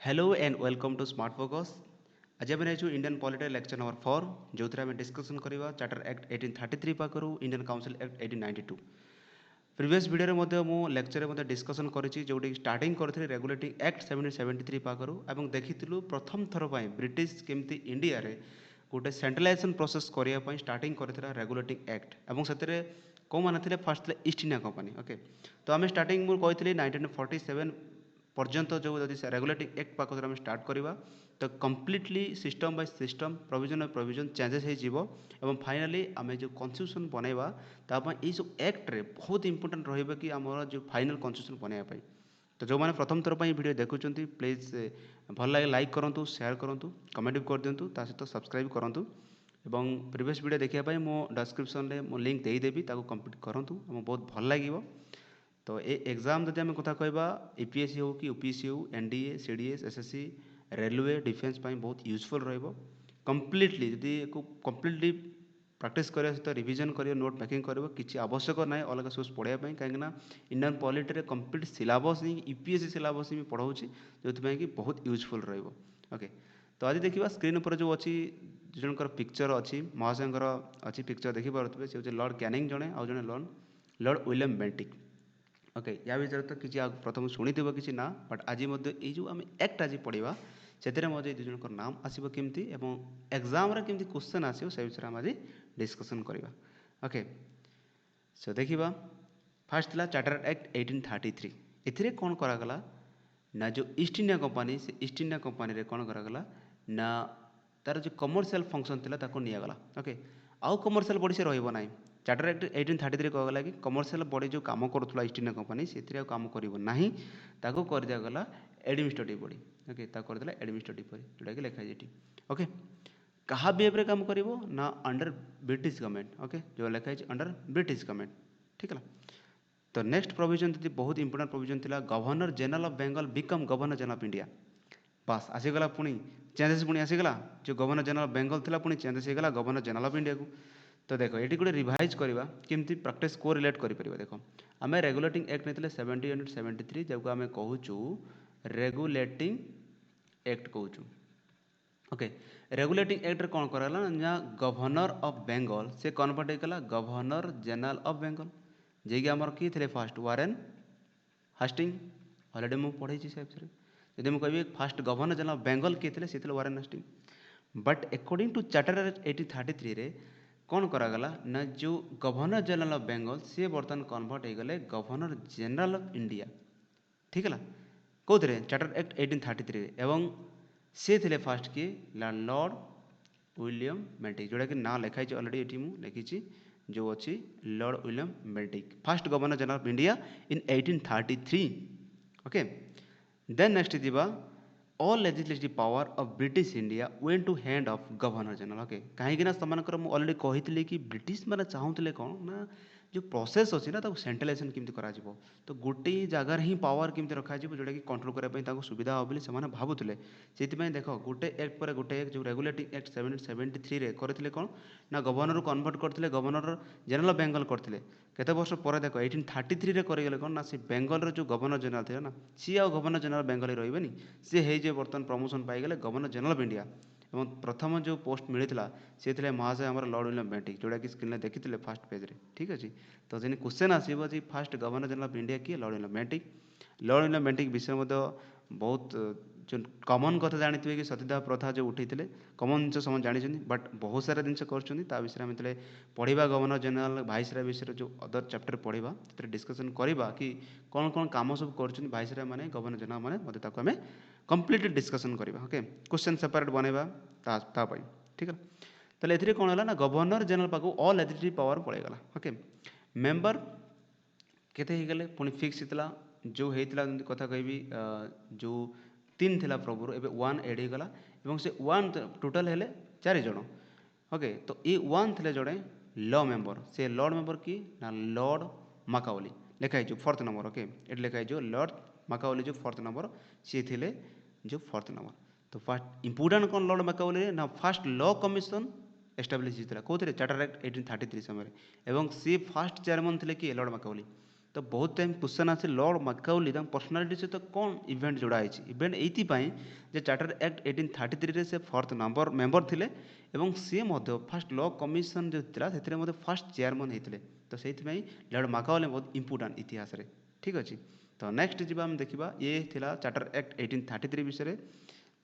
Hello and welcome to smart focus. आज आम नहीं इंडियन पॉलिटी लेक्चर नंबर 4 जो आम डिस्कसन करवा चार्टर एक्ट 1833 पाखु Indian council act 1892। Previous video मु लेक्चर में डिस्कसन करी जो स्टार्टिंग करी रेगुलेटिंग एक्ट 1773 पाखु और देखी प्रथम थर पर ब्रिटिश केमती इंडिया रे गोटे सेंट्रलाइजेशन प्रोसेस करने स्टार्टिंग कर रेगुलेटिंग एक्ट और से कौ मैंने fast east India company. Okay, तो आम स्टार्टिंग मुझे 1947 पर्यंत जो रेगुलेटिंग एक्ट पाखु आम स्टार्ट करवा तो completely system by system provision by provision changes हो फाइनाली आम जो कन्स्टिट्यूशन बनवा ताप सब एक्ट रे बहुत इंपोर्टेंट रहा कि आम जो फाइनाल कन्स्टिट्यूशन बनवाई। तो जो मैंने प्रथम थर पर वीडियो देखुं प्लीज भल लगे लाइक करूँ, शेयर करूँ, कमेंट भी कर दिंतु, सहित सब्सक्राइब करूँ और प्रीवियस वीडियो देखापी मो डिस्क्रिप्शन में मो लिंक देदेवी कंप्लीट करूँ बहुत भल लगे। तो ये एग्जाम जब आम कथा कहवा यूपीएससी हो कि यूपीएससी हो NDA CDS SSC railway defence बहुत यूजफुल रम्प्लीटली जदि कम्प्लीटली प्रैक्टिस करने सहित रिविजन कर नोट मेकिंग कर किसी आवश्यक ना अलग सोर्स पढ़ाई कहीं इंडियन पॉलिटी कंप्लीट सिलेबस ही यूपीएससी सिलेबस ही पढ़ाऊँ जो कि बहुत यूजफुल ओके, तो आज देखा स्क्रीन पर जो अच्छी जनकर पिक्चर अच्छी महाशयर अच्छी पिक्चर देखिपे से हूँ लॉर्ड कैनिंग जड़े आउ जड़े लॉर्ड विलियम बेंटिक। ओके, या विषय तो किसी प्रथम शुणी किसी ना बट आज जो आम एक्ट आज पढ़ा से दुजन नाम आसो केमती एग्जाम केमती क्वेश्चन आसो से विषय हम आज डिस्कसन करवा। ओके, सो देखा फास्ट था चार्टर एक्ट 1833। ए कौन करागला ना जो ईस्ट इंडिया कंपनी से ईस्ट इंडिया कंपनी रे कौन करागला ना तार जो कमर्शियल फंक्शन था निगला। ओके, आउ कमर्शियल बॉडी से रहा चार्टर एक्ट 1833 कहगला कि कमर्शियल बॉडी जो काम करूला ईस्ट इंडिया कंपनी से काम करना कर दिगला एडमिनिस्ट्रेटिव बॉडी। ओके, करदेला एडमिनिस्ट्रेटिव बॉडी जोटा कि लिखाई ये। ओके, क्या बिहेव रे काम करिवो ना अंडर ब्रिटिश गवर्नमेंट। ओके, जो लिखाई अंडर ब्रिटिश गवर्नमेंट। ठीक है, तो नेक्स्ट प्रोविजन थी बहुत इंपोर्टेंट प्रोविजन थी governor general of Bengal become governor general of India. बास आसीगला पुणी चेंजेस पुणी आसीगला जो गवर्नर जनरल बेंगल था पुणी चेंजेस होगा गवर्नर जनरल ऑफ इंडिया को। तो देखो ये गोटे रिवाइज करवा केमती प्रैक्टिस को रिलेट कर देखो आम रेगुलेटिंग एक्ट नहीं 1773 जब आम कहूँ रेगुलेटिंग एक्ट कहूँ। ओके, रेगुलेटिंग एक्ट कौन कराला ना गवर्नर ऑफ बेंगल से कन्वर्ट होगा गवर्नर जनरल ऑफ बेंगल जे कि आमर किए थे फास्ट वारेन हास्टिंग अलरेडी मुझे पढ़ाई से विषय जब मुझे कह first governor general of Bengal किए थे से Warren Hastings but according to charter 1833 रे कौन करागला ना जो गवर्नर जनरल ऑफ बेंगल सी बर्तमान कन्वर्ट होगले गवर्नर जनरल ऑफ इंडिया। ठीक है, कौन चार्टर एक्ट 1833 एवं से थे फास्ट किए लॉर्ड विलियम बेंटिक जोटा कि ना लिखाई अलरेडी ये मुझे लिखी जो अच्छी Lord William Bentinck first governor general of India in 1833। Okay, then next दिवा all legislative power of British India went to hand of governor general. Okay, कहीं सर मुझे अलरेडी कही कि ब्रिटिश मैंने चाहूले कौन ना जो प्रोसेस अच्छी ना सेंट्रलाइजेशन केमती करा तो गोटे जगार ही पावर केमती रखा जोटा कि कंट्रोल करने सुविधा हो से भावुले से देख गोटे एक्ट पर गोटे एक्ट जो रेगुलेटिंग एक्ट 1773 करते कौन ना गवर्नर को कन्वर्ट करते गवर्नर जनरल ऑफ बेंगल करते केते वर्ष पर देख 1833 करगले कौन ना से बेंगल जो गवर्नर जनरल थे ना सी आ गवर्नर जनरल बेंगल रही सी है बर्तमान प्रमोशन पाईगले गवर्नर जनरल ऑफ इंडिया और प्रथम जो पोस्ट मिलता सी थे महाशय आम लॉर्ड विलियम बेंटिक जोटा कि स्क्रीन देखी फास्ट पेज रे। ठीक अच्छे, तो जी क्वेश्चन आसो first governor general of India किए Lord William Bentinck. Lord William Bentinck विषय बहुत जो कमन कथा जानते कि सतीदाह प्रथा जो उठे कमन जिन समझ जानी बट बहुत सारा जिन कर विषय आम जो पढ़ा गवर्नर जनरल भाईसराय विषय जो अदर चैप्टर पढ़ा डिस्कसन करवा कि कौन कौन कम सब कर भाईसराय मैंने गवर्नर जनरल मैंने आम कम्प्लीट डिस्कसन करवा। ओके, क्वेश्चन सेपरेट बनवा तापाई। ठीक है, तो ये कौन है ना गवर्नर जनरल पाक ऑल लेजिस्लेटिव पावर पड़ेगा। ओके, मेंबर केते गले पुणी फिक्स होता जो होता कथा कह जो 3 थिला प्रभुर एवं 1 एड होगला से 1 टोटाल हेले 4 जन। ओके, तो ये 1 थे जड़े लॉ मेंबर से लॉर्ड मेंबर किए ना लॉर्ड माकाओली लिखाई जो 4th नंबर। ओके, ये लिखाई जो लॉर्ड माकाओली जो 4th नंबर सी थे जो 4th नंबर। तो फास्ट इंपोर्टाट कौन लॉर्ड माकाओली ना फास्ट लॉ कमिशन एस्टाब्लीश होता कौन चार्टर एक्ट 1833 समय सी फास्ट चेयरमैन थे कि लॉर्ड माकाओली तो बहुत टाइम क्वेश्चन आसे लॉर्ड मैकाउली पर्सनालीटी सहित कौन इवेंट जोड़ा है इवेंट ये जे चार्टर एक्ट 1833 से फोर्थ नंबर मेंबर थिले एवं सी फास्ट लॉ कमिशन जो था फास्ट चेयरमैन होते तो से लॉर्ड मैकाउली बहुत इंपोर्टेंट इतिहास रे ठीक अच्छे। तो नेक्स्ट जी आम देखा ये थिला चार्टर एक्ट 1833 विषय।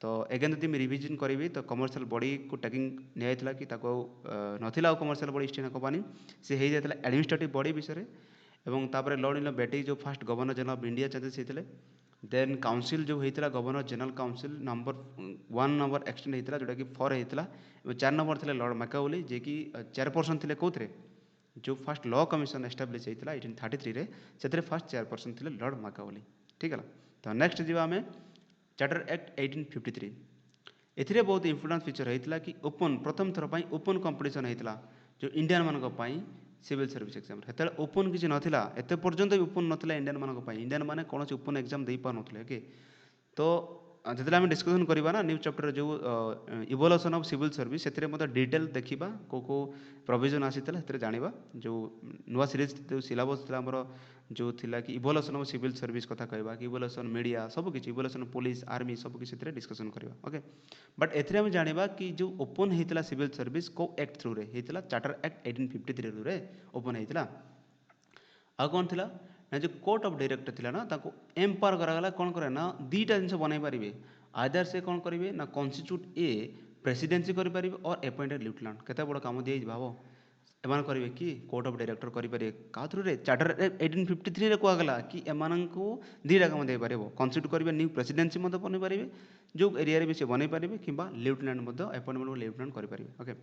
तो एगेन जब रिविजन करी तो कमर्शियल बॉडी को टैगिंग निया कि नाला commercial body East India Company सी हो जाता एडमिनिस्ट्रेटिव बॉडी विषय एवं तापर लॉर्ड इन बेटी जो fast governor general of India changes होते देन काउंसिल जो होता governor general council number 1 number extend होता जोटा कि 4 होता 4 नंबर थे लॉर्ड मैकाउली जे कि चेयरपर्सन थे कौन जो फास्ट लॉ कमिशन एस्टाब्लीश होता 1833 से फास्ट चेयरपर्सन थे लॉर्ड मैकाउली ठीक है। तो नेक्स्ट जी आम चार्टर एक्ट 1853 एथिरे बहुत इंपोर्टेंट फीचर होता कि ओपन प्रथम थर पर ओपन कंपटीशन होता जो इंडियन मानी सिविल सर्विस एग्जाम से ओपन किसी नाला एत पर्यंत भी ओपन नाला इंडियन मानी इंडियन मैंने कौन ओपन एग्जाम दे पार ना ओके। तो जो आम डिस्कसन करवा ना न्यू चैप्टर जो इवोल्यूशन ऑफ सिविल सर्विस से डिटेल देखा को प्रोविजन आसी जाना जो नुआ सीरीज जो सिलेबस था आमर जो थिला कि इवोल्यूशन ऑफ सिविल सर्विस कथा कहवा कि इवोल्यूशन मीडिया सब किसी इवोल्यूशन पुलिस आर्मी सब किसी डिस्कसन करवा ओके। बट एम जाना कि जो ओपन होता सिविल सर्विस को एक्ट थ्रू रे होता चार्टर एक्ट 1853 रे ओपन होता आ कौन थी ना जो कोर्ट ऑफ डायरेक्टर थी ना एम्पावर कराला कौन करे ना दीटा जिन बनई पारे आदर से कौन करेंगे ना कन्स्टिट्यूट ए प्रेसिडेंसी करेंगे और अपॉइंटेड लेफ्टिनेंट केते बड़ काम दिए भाव एमान करेंगे कि कोर्ट ऑफ डायरेक्टर करेंगे क्या थ्रू रे चार्टर 1853 कहगला कि एमान को दीटा काम दे पार कन्स्टिट्यूट करेंगे न्यू प्रेसिडेंसी बनई पारे जो एरिया भी से बनई पारे कि लेफ्टिनेंट अपॉइंटमेंट लेफ्टिनेंट करेंगे ओके।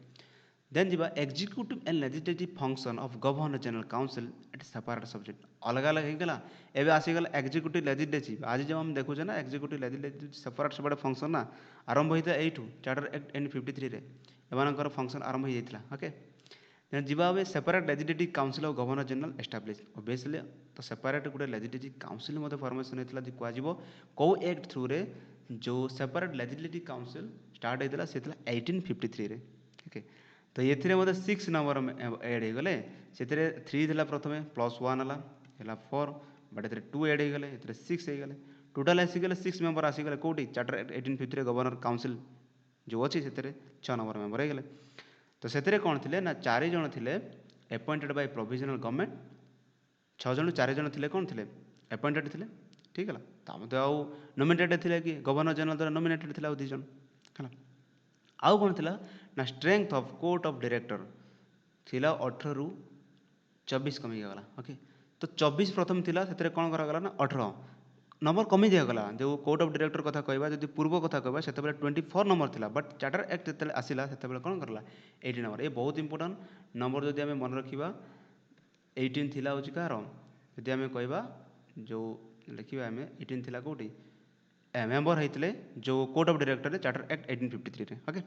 देन जी executive and legislative function of governor general council at separate subject अलग अलग होगा एवं आसीगला एग्जीक्यूटिव लेजिस्लेटिव आज जब हम देखुचे ना executive legislative separate separate function ना आरंभ होता है यू चार्टर एक्ट 1853 एम फंक्शन आरंभ हो जाता ओके। देन जी separate legislative council of governor general establish obviously तो सेपरेट गोटे लेजिस्लेटिव काउंसिल फॉर्मेशन होता जो कह कौ एक्ट थ्रू रे जो सेपरेट लेजिस्लेटिव काउंसिल स्टार्ट होता से 1853 ओके। तो ये 6 नंबर एड हो गले से 3 थी प्रथम +1 है 4 बट ए 2 एड हो गले 6 हो गले टोटाल आसीगले 6 मेंबर आसीगले कौटी चार्टर एक्ट 1853 गवर्नर काउंसिल जो अच्छी से 6 नंबर मेंबर हो गले। तो से कौन थे ना 4 जन थे अपॉइंटेड बाय प्रोविजनल गवर्नमेंट 6 जन 4 जन थे कौन थे अपॉइंटेड थे ठीक है। तो मत आउ नॉमिनेटेड थे कि गवर्नर जनरल द्वारा नॉमिनेटेड थे 2 जन है आउ कौन थी ना strength of court of director थिला 18 रु 24 कमी गला ओके। तो 24 प्रथम थिला से कौन करागला ना 18 नंबर कमी दिगला जो कोर्ट ऑफ डायरेक्टर कथा कहवा जो पूर्व कथा कहवा से 24 नंबर थिला बट चार्टर एक्ट जो आसला से कौन करला 18 नंबर ये बहुत इंपोर्टेंट नंबर जब आम मन रखा 18 थिला हूँ कार जब आम कहवा जो लिखा आम 18 थिला कौटी मेंबर होते जो court of director charter act 1853 okay.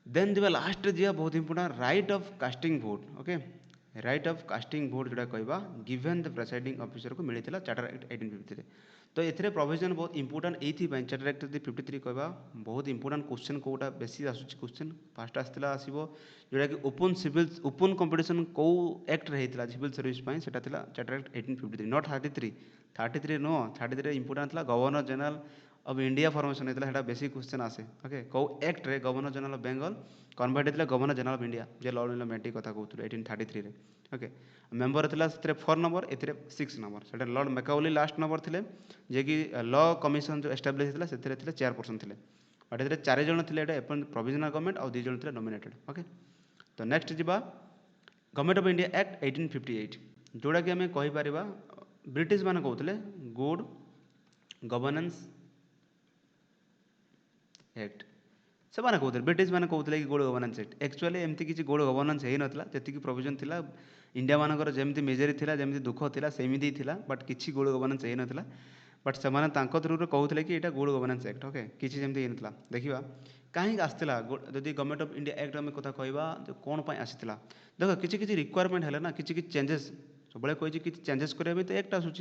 Then जी लास्ट जी बहुत important right of casting vote okay right of casting vote जोड़ा कहवा गिवन द प्रेसाइडिंग ऑफिसर को मिलता चार्टर एक्ट 1853 तो ये प्रोविजन बहुत इंपोर्टेंट ये चार्टर एक्ट 53 कहवा बहुत इंपोर्टेंट क्वेश्चन कोटा बेसी आसूँ क्वेश्चन फास्ट आसला आसो जोटा कि ओपन सिविल ओपन कंपटीशन कौ एक्ट होता सिविल सर्विस से चार्टर एक्ट 1853 नॉट 33 नुह 33 इंपोर्टेंट था governor general of India formation होता है बेसिक क्वेश्चन आसे ओके कौ एक्ट रे governor general of Bengal convert होता गवर्नर जनरल ऑफ इंडिया जे लॉर्ड इन मेटी कथा कहते 1833 ओके। मेंबर था 4 नंबर ए 6 नंबर से लॉर्ड मैकाउली लास्ट नंबर थे जे कि लॉ कमिशन जो एस्टाब्लिश होता से चेयरपर्सन थे बट ये 4 जन थे प्रोविजनल गवर्नमेंट और 2 जन थे नॉमिनेटेड ओके। तो नेक्स्ट जी गवर्नमेंट ऑफ इंडिया एक्ट 1858 जोड़ा कि आम कहीपर ब्रिटिश मैंने कहते गुड गवर्नेंस एक्ट से मैंने कहते ब्रिटिश मैंने कहते कि गुड गवर्नेंस एक्ट एक्चुअली एमती किसी गुड गवर्नेंस हो नाला जी प्रोविजन था इंडिया मानकर जमी मेजरी थी जमी दुख था सेमती था बट किसी गुड गवर्नेंस हो नाला बट से थ्रू कहते कि यहाँ गुड गवर्नेंस एक्ट ओके किसी जमी हो देखा कहीं आसला जदि गवर्नमेंट ऑफ इंडिया एक्ट आम कथा कहवा कौन आसला देख किसी रिक्वायरमेंट है ना किसी चेंजेस सब कही कि चेंजेस करने तो एक्ट आसूँ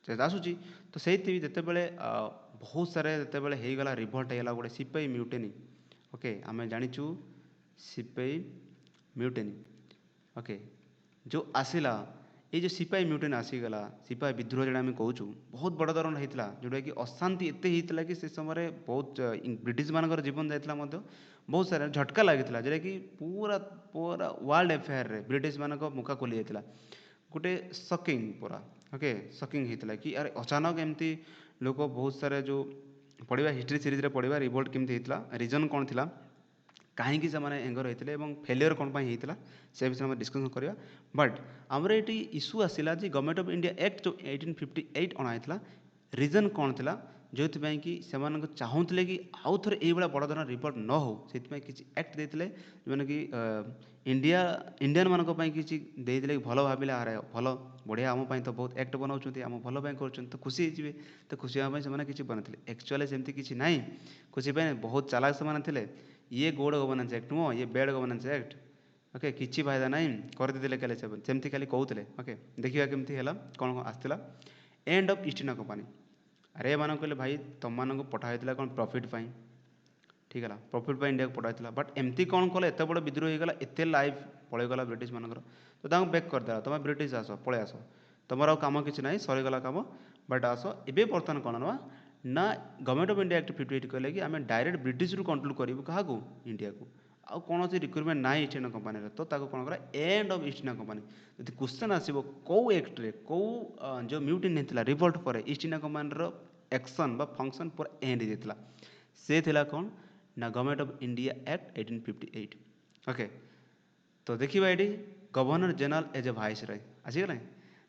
आसूँ तो से जितेबाला बहुत सारे जितेबाला होगला रिभल्ट होगा गोटे सिपाही म्यूटेनी ओके आम जाचु सिपाही म्यूटेनी ओके जो आसला ये जो सिपाही म्यूटेन आसीगला सिपाही विद्रोह जोड़ा आम कहूँ बहुत बड़ धरण होता जोटा कि अशांति एत होता कि से समय बहुत ब्रिटिश मानकर जीवन जाता बहुत सारा झटका लगी जोटा कि पूरा पूरा वर्ल्ड एफेयर रे ब्रिटिश मान मुखा खोली जाता गोटे सकिंग पूरा ओके सकिंग होता कि यार अचानक एमती लोक बहुत सारे जो पढ़ा हिस्ट्री सीरीज रे पढ़ा रिवोल्ट केमती होता रीजन कौन थी कहीं से एंगर होते हैं फेलियर कौन होता से विषय में डिस्कसन करवा बट आमर ये इश्यू आसला गवर्नमेंट ऑफ इंडिया एक्ट जो 1858 अणाई रीजन कौन थी जो कि से चाहूले कि आउ थे ये बड़ धरण रिपोर्ट न हो किसी एक्ट देते जो कि इंडिया इंडियन मानक किसी देते भल भाविले आर भल बढ़िया आम तो बहुत एक्ट बनाऊँ आम भल कर तो खुशी हो तो खुशी हाँपाई से किसी बनते एक्चुअली सेमती किसी ना खुशी बहुत चालाक से ये गुड गवर्नेंस एक्ट नुह ये बैड गवर्नेंस एक्ट ओके किसी फायदा ना करदे खाली सेमती खाली कहते ओके देखा केमती है कौन आसला and of East India company अरे ये कहले भाई तुम मानक पठाई कौन प्रॉफिट पाई ठीक है प्रॉफिट इंडिया को पठाई बट एमती कौन कल एत बड़ विद्रोह होगा एत लाइफ पलैगला ब्रिटिश मानकर तो बैक करदेला तुम ब्रिटिश आस पलि आस तुम कम किसी ना सरीगला कम बट आस ए बर्तमान कौन ना गवर्नमेंट ऑफ इंडिया एक्ट 58 कहले कि आम डायरेक्ट ब्रिटिश रु कंट्रोल करूँ क्या इंडिया को आउ कौन रिक्रुटमेंट ना ईस्ट इंडिया कंपनी तो कौन करा end of East India Company जो क्वेश्चन आसो कौ एक्ट्रे कौ जो म्यूटिन होता रिवोल्ट पर East India Company action function पूरा एंड होता से थिला कौन ना government of India act 1858 okay तो देखिए ये governor general as a viceroy आसीगला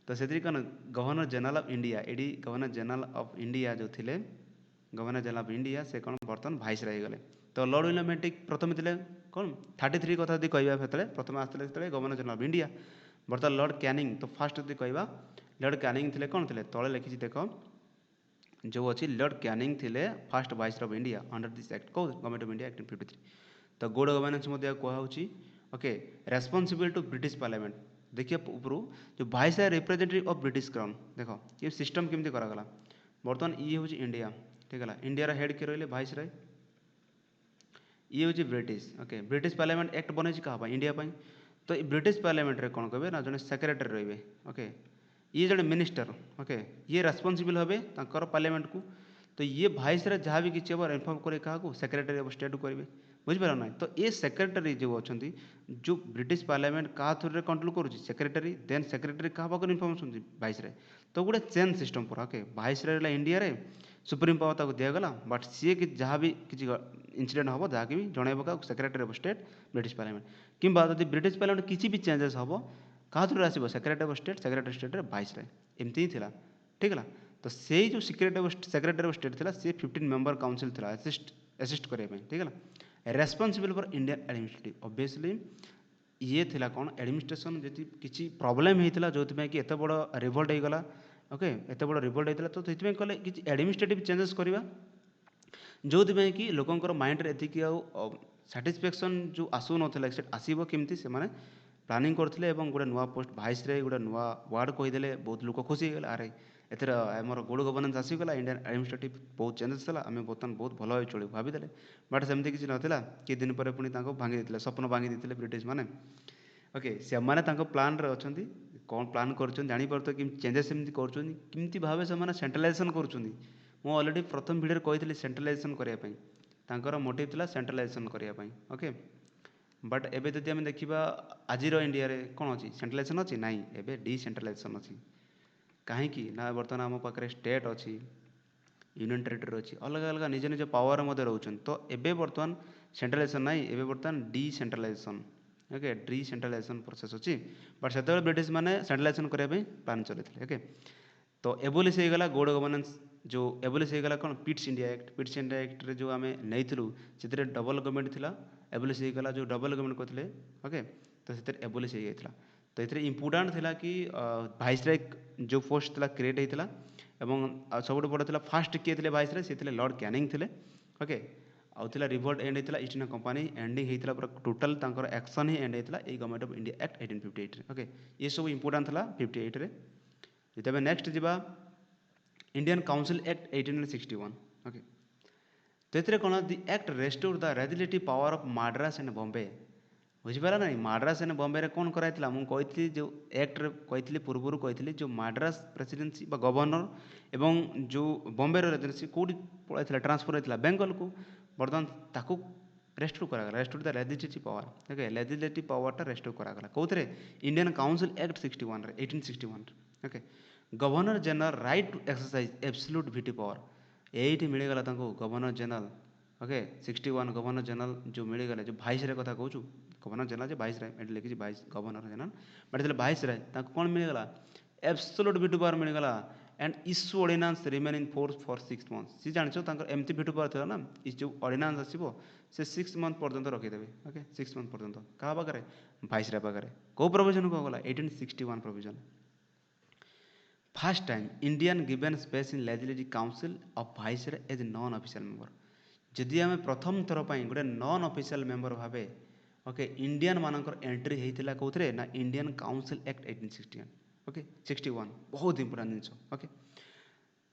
तो से कौन गवर्नर जनरल ऑफ इंडिया ये गवर्नर जनरल ऑफ इंडिया जो थे गवर्नर जनरल ऑफ इंडिया से कौन बर्तमान वाइस रॉय गले तो लॉर्ड विलियम बेंटिक प्रथम थे कौन 33 कथा यदि कहते प्रथम आसते गवर्नर जनरल ऑफ इंडिया बर्तमान लॉर्ड कैनिंग तो फास्ट यदि कह लॉर्ड कैनिंग थे कौन थे तले लिखी देख जो अच्छी लॉर्ड कैनिंग थे first vice of India under this act कौ गवर्नमेंट ऑफ इंडिया 1853 तो गुड गवर्नेंस कहुच्छी okay responsible to British parliament देखिए ऊपर जो वाइस है रिप्रेजेंटेटिव ऑफ ब्रिटिश क्राउन देख ये सिस्टम केमती करागला बर्तमान ये हूँ इंडिया ठीक है इंडिया हेड किए रही वाइस रॉय ये हूँ British okay British parliament act बन क्या इंडिया तो ये ब्रिटिश पार्लियामेंट रे कौन कहे ना जो सेक्रेटरी रे ओके ये जड़े मिनिस्टर ओके ये रेस्पॉन्सिबल हे पार्लियामेंट को तो ये वाइस रे जहाँ भी किसी हम इनफर्म करे क्या सेक्रेटरी ऑफ स्टेट को करेंगे बुझिपार ना तो ये सेक्रेटरी जो अच्छा जो ब्रिटिश पार्लियामेंट क्या थ्रू कंट्रोल करुँच सेक्रेटरी देन सेक्रेटरी क्या पाक इनफर्मेशन वाइस रे तो गोटे चेन सिस्टम पूरा ओके वाइस रहा इंडिया रे सुप्रीम पावर ताको दिगला बट सी कि जहाँ भी किसी इनसीडेंट हम जहाँकि भी जनइब क्या secretary of state British parliament किंबा यदि ब्रिटिश पार्लियामेंट किसी भी चेंजेस हम क्या थ्रू आसो सेक्रेटरी ऑफ स्टेट रे वाइस रॉय एमती ही था ठीक है तो से जो सेक्रेटरी ऑफ स्टेट था सी 15 मेंबर काउंसिल था असिस्ट करने ठीक है responsible for Indian administrative obviously ये थिला कौन एडमिनिस्ट्रेशन जी किसी प्रोब्लेम होता जो कि एत बड़ रिवोल्ट होगा ओके एत बड़ रिवोल्ट होता तो ये कले कि एडमिनिस्ट्रेटिव चेंजेस करवा जो कि लोकंर माइंड रे एतिक साटिस्फैक्शन जो आसू ना आसब केमती से प्लानिंग करते गोटे नुआ पोस्ट वाइस रे गोटे नुआ वार्ड कहीदे बहुत लोक खुशी होगा अरे एथर आमर गुड गवर्नेंस आसीगला इंडियन एडमिनिस्ट्रेटिव बहुत चेंजेस था आम बर्तमान बहुत भल भाव चलू भाईदे बट सेमती किसी नाला कि दिन पर पुणी भांगी देते स्वप्न भांगी देते ब्रिटिश मैंने ओके से प्लान रे अच्छा कौन प्लान कर जापर कि चेंजेस एमती करमती भाव से सेंट्रलाइजेशन कर अलरेडी प्रथम भिडियो कही सेंट्रलाइजेशन करने मोटिव था सेंट्रलाइजेशन करने ओके बट एबे जदि आम देखा आज इंडिया रे कौन अच्छी सेंट्रलाइजेशन अच्छी ना एबे डिसेंट्रलाइजेशन अच्छी कहीं ना बर्तमान आम पाखे स्टेट अच्छी यूनियन टेरिटरी अच्छी अलग अलग निज निज पावर रोच तो एबे बर्तमान सेंट्रलाइजेशन ना एबे बर्तमान डिसेंट्रलाइजेशन ओके डिसेंट्रलाइजेशन प्रोसेस अच्छी बट से ब्रिटिश मैंने सेंट्रलाइजेशन करने प्लान चलते ओके तो एबोलिश होगा गुड गवर्नेंस जो एबोलिश होगा कौन पिट्स इंडिया एक्ट रे जो आम नहीं से डबल गवर्नमेंट था एबोलिश होगा जो डबल गवर्नमेंट कहते ओके तो से एबोलिश हो जाता तो ये इम्पोर्टाट था कि वाइसराय जो पोस्ट था क्रिएट होता सब बड़ा था फास्ट किए थे वाइसराय से लॉर्ड कैनिंग थे ओके आउ रिवोल्ट एंड होता ईस्ट इंडिया कंपनी एंडिंग होता पूरा टोटाल एक्शन ही एंड होता ये government of India act 1858 okay ये सब इम्पोर्टाट था 58 रे तबे नेक्स्ट जावा इंडियन काउंसिल एक्ट 1861 ओके तो ये कौन the act restore the legislative power of Madras and Bombay ବୁଝିପାରିଲା ନାହିଁ ମାଡ୍ରାସ ଏଣ୍ଡ ବମ୍ବେରେ କ'ଣ କରାଯାଇଥିଲା ମୁଁ କହିଥିଲି ଯେଉଁ ଆକ୍ଟରେ କହିଥିଲି ପୂର୍ବରୁ କହିଥିଲି ଯେଉଁ ମାଡ୍ରାସ ପ୍ରେସିଡେନ୍ସି ବା ଗଭର୍ଣ୍ଣର ଏବଂ ଯେଉଁ ବମ୍ବେର ରେଜିଡେନ୍ସି କେଉଁଠି ପଳାଇଥିଲା ଟ୍ରାନ୍ସଫର ହୋଇଥିଲା ବେଙ୍ଗଲକୁ ବର୍ତ୍ତମାନ ତାକୁ ରେଷ୍ଟୋର କରାଗଲା restore the legislative power okay legislative ପାୱାରଟା ରେଷ୍ଟୋର କରାଗଲା କେଉଁଥିରେ ଇଣ୍ଡିଆନ୍ କାଉନସିଲ୍ ଆକ୍ଟ 61ରେ 1861 okay governor general right to exercise absolute veto power ଏଇଠି ମିଳିଗଲା ତାଙ୍କୁ governor general okay 61 governor general ଯେଉଁ ମିଳିଗଲେ ଯେଉଁ ଭାଇସରେ କଥା କହୁଛୁ ଗଭର୍ଣ୍ଣର ଜେନେରାଲ ଯେ ଭାଇସରାୟ ଏଠି ଲେଖିଛି ଭାଇସ ଗଭର୍ଣ୍ଣର ଜେନେରାଲ ବଟ୍ ଯେତେବେଳେ ଭାଇସରାୟ ତାଙ୍କୁ କ'ଣ ମିଳିଗଲା ଏବ୍ସଲ୍ୟୁଟ୍ ଭିଟି ପାୱାର ମିଳିଗଲା and issue ordinance remain in force for 6 months सी जान एमती भिटु पावर था ना जो ऑर्डिनेंस आसो से 6 मंथ पर्यंत रखीदेवे ओके 6 मंथ पर्यंत क्या पाखे भाइसराय पाखे कौ प्रोविजन को गला 1861 provision first time Indian given space in legislative council of viceroy as non official member जदि आम प्रथम थर पर गोटे नॉन ऑफिशियल मेंबर भावे ओके इंडियन मानकर एंट्री होता कौन ना इंडियन काउंसिल एक्ट 1861 ओके 61 बहुत इंपोर्टेंट जिन ओके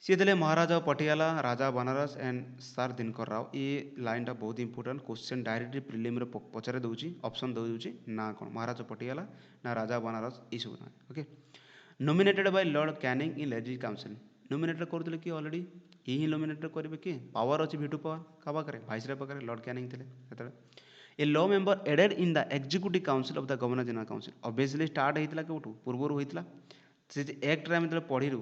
सी थे महाराजा पटियाला राजा बनारस एंड सार दिनकर राव ये लाइन टा बहुत इंपोर्टेंट क्वेश्चन डायरेक्टली प्रिलिम रे पचारे दूसरी ऑप्शन दूसरी ना कौन महाराजा पटियाला ना राजा बनारस ये सब ना okay nominated by Lord Canning in legislative council nominated करते कि ऑलरेडी यही नॉमिनेटेड करेंगे किए पावर अच्छी भिटु पावर क्या पाखे भाइसराय पाखे लॉर्ड कैनिंग थे a law member added in the executive council of the governor general council obviously start होता कौटू पूर्वर होता से एक्ट्रे आम जो पढ़ू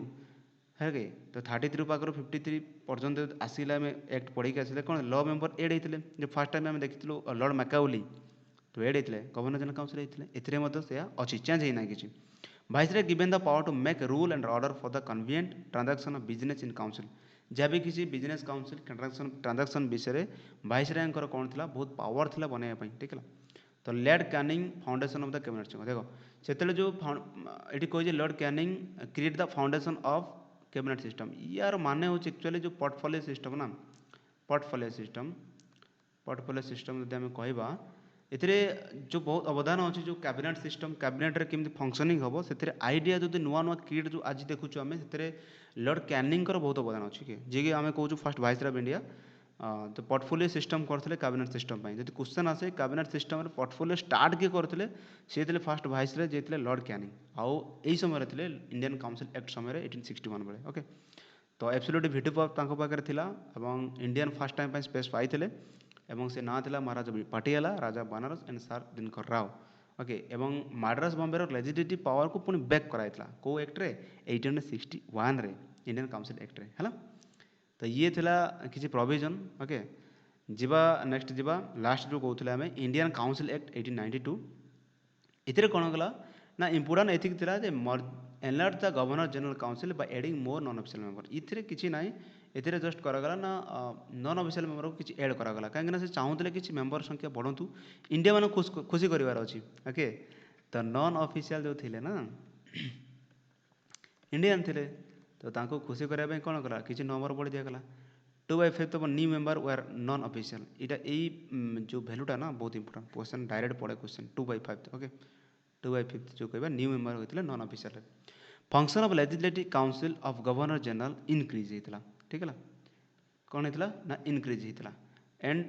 है कि तो 33 पाखर 53 पर्यंत आसला आम एक्ट पढ़ी आसले कौन लॉ मेंबर एड होते जो फास्ट टाइम आम देखी लॉर्ड मैकाउली तो एड होते गवर्नर जनरल काउंसिल होते से अच्छी चेंज होना कि viceroy given the power to make rule and order for the convenient transaction of business in council जहाँ भी किसी बिजनेस काउंसिल ट्रांजैक्शन विषय भाइसराय कौन थी बहुत पावर थी बनवाई ठीक है तो Lord Canning foundation of the cabinet system देखो से जो ये कहे Lord Canning create the foundation of cabinet system यार माने हूँ एक्चुअली जो पोर्टफोलियो सिस्टम ना पोर्टफोलियो सिस्टम जब आम कहवा एथिरे जो बहुत अवदान अच्छी जो कैबिनेट सिस्टम कैबिनेट रे केमती फंक्शनिंग हम से आइडिया जो नुआ नुआ क्रिएट जो आज देखुँ आम से लॉर्ड कैनिंग बहुत अवदान अच्छी कि जी आम कहूँ फर्स्ट भाइसराय ऑफ इंडिया तो पोर्टफोलियो सिस्टम करते कैबिनेट सिस्टम जब क्वेश्चन आसे कैबिनेट सिस्टम पोर्टफोलियो स्टार्ट किए करते सी थे फास्ट भाइसराय जे थे लॉर्ड कैनिंग आउ यही समय थे इंडियन काउंसिल एक्ट समय 1861 बेले ओके तो एब्सोल्यूट भिटो पावर पाखे थिला एवं इंडियन फास्ट टाइम स्पेस पाई एवं से ना था महाराजा पटियाला राजा बनारस एंड सार दिनकर राव ओके एवं माड्रास बॉम्बे लेजिस्लेटिव पावर को पुणी बैक कराइला कौ एक्ट्रे 1861 रे इंडियन काउंसिल एक्ट्रे है तो ये थिला किसी प्रोविजन ओके जीवा नेक्स्ट जीवा लास्ट जो कहते आम इंडियन काउंसिल एक्ट 1892 इतने कौन गला ना इंपोर्टाट एथिक थिला जे enlarge the governor general council by adding more non official member इतने किसी ना ये जस्ट करागला ना नॉन ऑफिशियल मेंबर को किसी ऐड करागला कहीं से चाहूले कि मेंबर संख्या बढ़ू इंडिया मान खुशी करार अच्छी ओके तो नॉन ऑफिशियल जो थे ना इंडियन थे तो तांको खुशी करने कौन कला किसी नंबर बढ़ी दिगला 2/5 of new member were non official इटा यही जो वैल्यूटा ना बहुत इंपोर्टेंट क्वेश्चन डायरेक्ट पड़े क्वेश्चन 2/5 ओके 2/5 जो कह न्यू मेंबर होता non official function of legislative council of governor general increase होता ठीक है कौन होता ना इनक्रीज होता एंड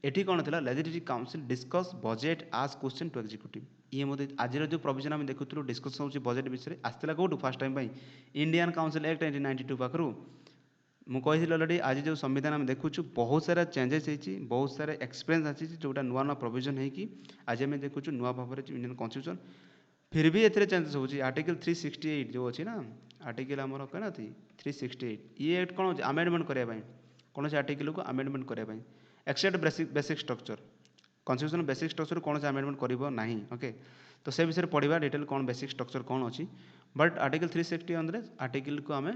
एटी कौन था लेजिस्लेटिव काउंसिल डिस्कस बजेट आज क्वेश्चन टू एग्जीक्यूटिव ये मत आज जो प्रोविजन आम देखुलू डिस्कस हो बजेट विषय आसला कौटू first time Indian council act 1892 पाखु मुझे अलरेडी आज जो संविधान आम देखु बहुत सारा चेंजेस होती बहुत सारा एक्सपीरियंस आसी जोटा नुआ नुआ प्रोविजन होगी आज आम देखु नुआ भाव में इंडियन कन्स्टिट्यूशन फिर भी एथे चेंजेस हो आर्टिकल 368 जो अच्छी ना आर्टिकल आमर कहना 368 ये एक्ट कौन आमेंडमेंट करने कौन से आर्टिकल को आमेंडमेंट करने except basic structure constitution basic structure कौन से आमेंडमेंट करना ओके तो से विषय पढ़ा डिटेल कौन बेसिक स्ट्रक्चर कौन अच्छी बट आर्टिकल 360 अंदर आर्टिकल को आम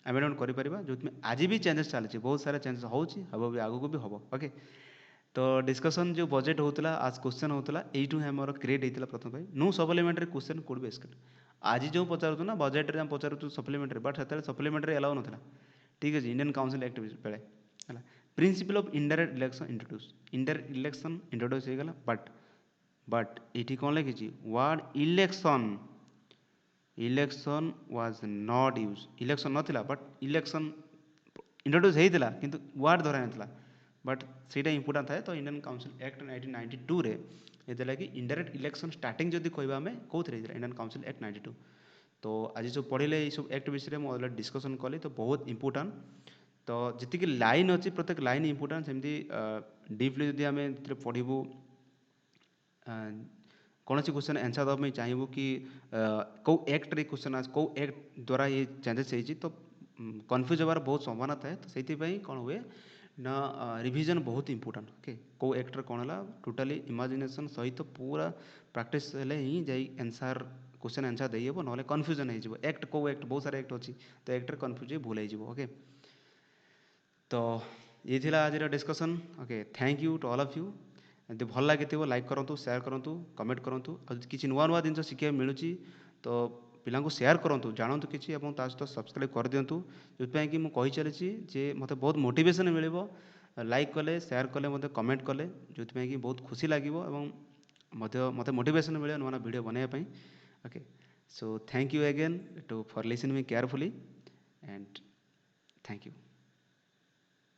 आमेंडमेंट करें जो आज भी चेंजेस चलती बहुत सारा चेंजेस हो भी आगू भी हम ओके तो डिस्कसन जो बजेट होता आज क्वेश्चन होता यू आमर क्रिएट होता प्रथम नो सप्लीमेंटरी क्वेश्चन कोड बेस आज जो पचारू ना बजेट में पचारू सप्लीमेंटरी बट से सप्लीमेंटरी एलाउ ना ठीक है इंडियन काउंसिल एक्ट बेले है principle of indirect election introduce होगा बट ये कौन लिखी word election was not use election नाला बट इलेक्शन इंट्रोड्यूस होता किंतु वर्ड धरा ना बट से इंपोर्टाट थाए तो इंडियन काउंसिल एक्ट 1992 रे ये इनडायरेक्ट इलेक्शन स्टार्टिंग जदि कहबा आमे कोथरे इंडियन काउंसिल एक्ट 92। तो आज जो पढ़िले ये सब एक्ट विषय में ऑलरेडी डिस्कशन कली तो बहुत इंपोर्टेंट। तो जी लाइन अच्छी प्रत्येक लाइन इंपोर्टेंट सेमती डीपली जदि आम पढ़ू कौन सी क्वेश्चन आंसर देवाई चाहबू कि कौ एक्ट रे क्वेश्चन कौ एक्ट द्वारा ये चेंजेस होती तो कन्फ्यूज होवार बहुत संभावना थाए। तो से कौन हुए ना रिविजन बहुत इंपोर्टेंट। ओके कौ एक्टर कौन है टोटाली इमेजिनेशन सहित पूरा प्रैक्टिस ही जाई आंसर क्वेश्चन आंसर देहब ना कन्फ्यूजन हो एक्ट कौ एक्ट बहुत सारा एक्ट अच्छी तो एक्टर कन्फ्यूज भूल हो। ओके तो ये थिला आज discussion. Okay thank you to all of you. यदि भल लगी लाइक करूँ शेयर करूँ कमेंट करूँ किसी नुआ नुआ जिन शिखा मिलूँ तो पिला शेयर करूँ जानतु किसी सहित सब्सक्राइब कर दिंतु जो कि मुझे चली जे मत बहुत मोटिवेशन मिल लाइक कले शेयर कले मत कमेंट कले जो कि बहुत खुशी लगे मत मोटिवेशन मिले नुआ नुआ वीडियो बनवाई। Okay so thank you again to for listening me carefully and thank you.